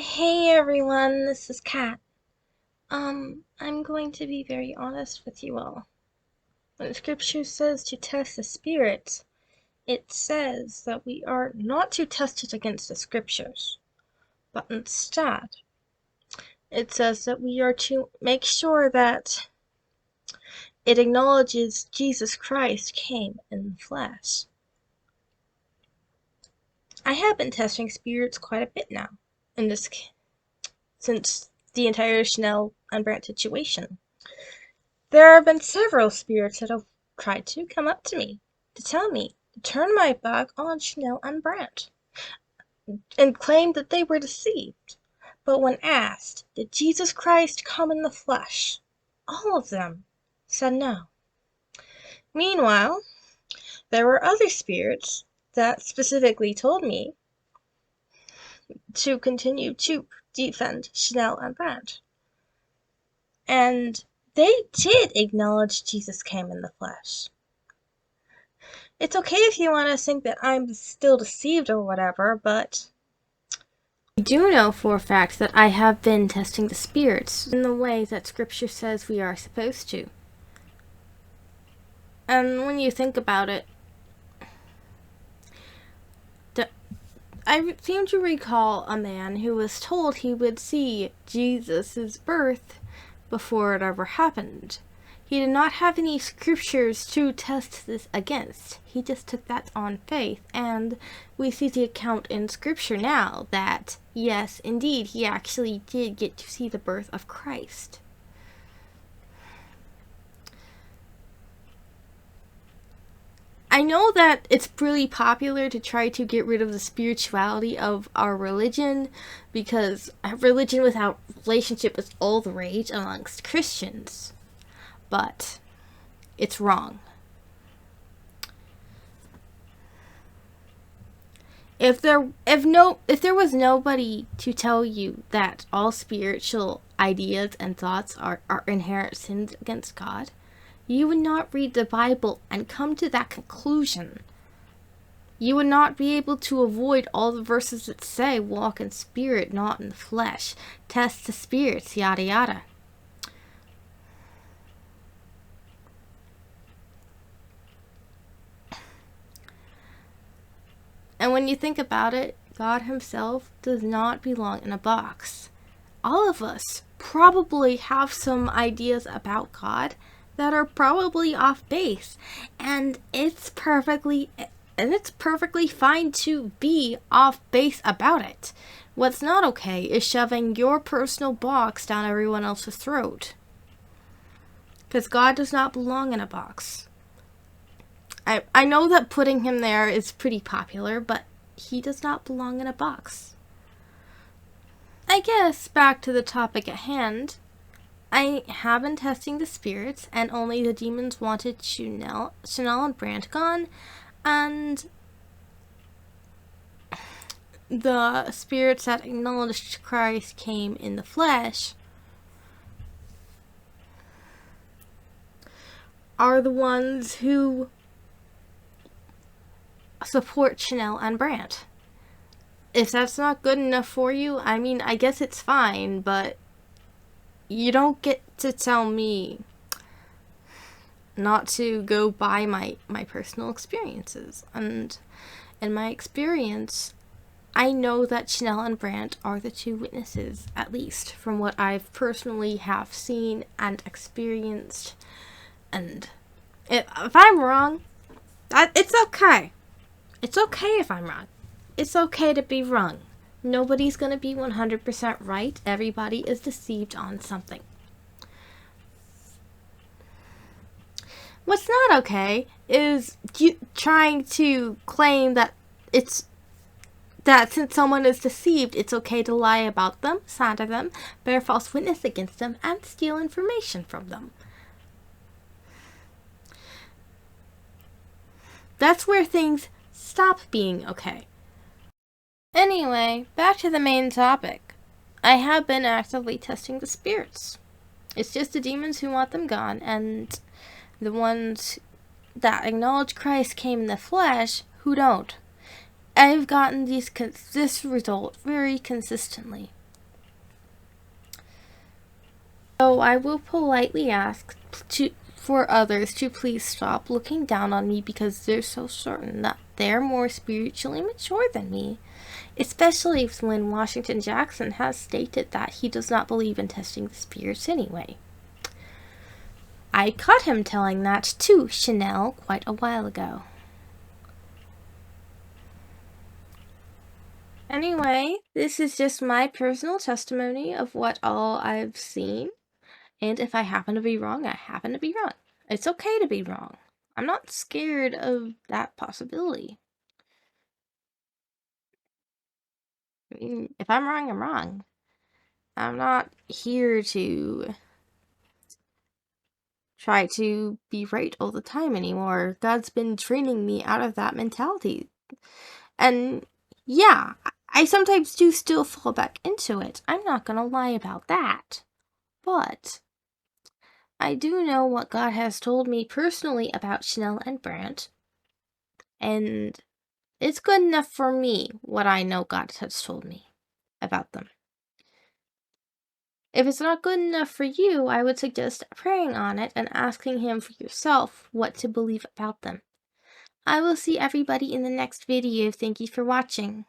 Hey everyone, this is Kat. I'm going to be very honest with you all. When Scripture says to test the spirits, it says that we are not to test it against the Scriptures, but instead, it says that we are to make sure that it acknowledges Jesus Christ came in the flesh. I have been testing spirits quite a bit now, since the entire Chanel and Brant situation. There have been several spirits that have tried to come up to me to tell me to turn my back on Chanel and Brant, and claimed that they were deceived. But when asked, did Jesus Christ come in the flesh, all of them said no. Meanwhile, there were other spirits that specifically told me to continue to defend Chanel and Brant. And they did acknowledge Jesus came in the flesh. It's okay if you want to think that I'm still deceived or whatever, but I do know for a fact that I have been testing the spirits in the way that Scripture says we are supposed to. And when you think about it, I seem to recall a man who was told he would see Jesus' birth before it ever happened. He did not have any scriptures to test this against. He just took that on faith, and we see the account in Scripture now that, yes, indeed, he actually did get to see the birth of Christ. I know that it's really popular to try to get rid of the spirituality of our religion because religion without relationship is all the rage amongst Christians. But it's wrong. If there was nobody to tell you that all spiritual ideas and thoughts are inherent sins against God, you would not read the Bible and come to that conclusion. You would not be able to avoid all the verses that say, walk in spirit, not in the flesh, test the spirits, yada yada. And when you think about it, God himself does not belong in a box. All of us probably have some ideas about God that are probably off base, and it's perfectly fine to be off base about it. What's not okay is shoving your personal box down everyone else's throat. Because God does not belong in a box. I know that putting him there is pretty popular, but he does not belong in a box. I guess back to the topic at hand. I have been testing the spirits, and only the demons wanted Chanel and Brant gone, and the spirits that acknowledged Christ came in the flesh are the ones who support Chanel and Brant. If that's not good enough for you, I mean, I guess it's fine, but you don't get to tell me not to go by my personal experiences. And in my experience, I know that Chanel and Brant are the two witnesses, at least from what I've personally have seen and experienced. And if I'm wrong, it's okay. It's okay if I'm wrong. It's okay to be wrong. Nobody's going to be 100% right. Everybody is deceived on something. What's not okay is trying to claim that since someone is deceived, it's okay to lie about them, slander them, bear false witness against them, and steal information from them. That's where things stop being okay. Anyway, back to the main topic. I have been actively testing the spirits. It's just the demons who want them gone, and the ones that acknowledge Christ came in the flesh who don't. I've gotten this result very consistently. So I will politely ask for others to please stop looking down on me because they're so certain that they're more spiritually mature than me. Especially when Washington Jackson has stated that he does not believe in testing the spirits anyway. I caught him telling that to Chanel quite a while ago. Anyway, this is just my personal testimony of what all I've seen. And if I happen to be wrong, I happen to be wrong. It's okay to be wrong. I'm not scared of that possibility. I mean, if I'm wrong, I'm wrong. I'm not here to try to be right all the time anymore. God's been training me out of that mentality. And yeah, I sometimes do still fall back into it. I'm not gonna lie about that. But I do know what God has told me personally about Chanel and Brant. And it's good enough for me what I know God has told me about them. If it's not good enough for you, I would suggest praying on it and asking Him for yourself what to believe about them. I will see everybody in the next video. Thank you for watching.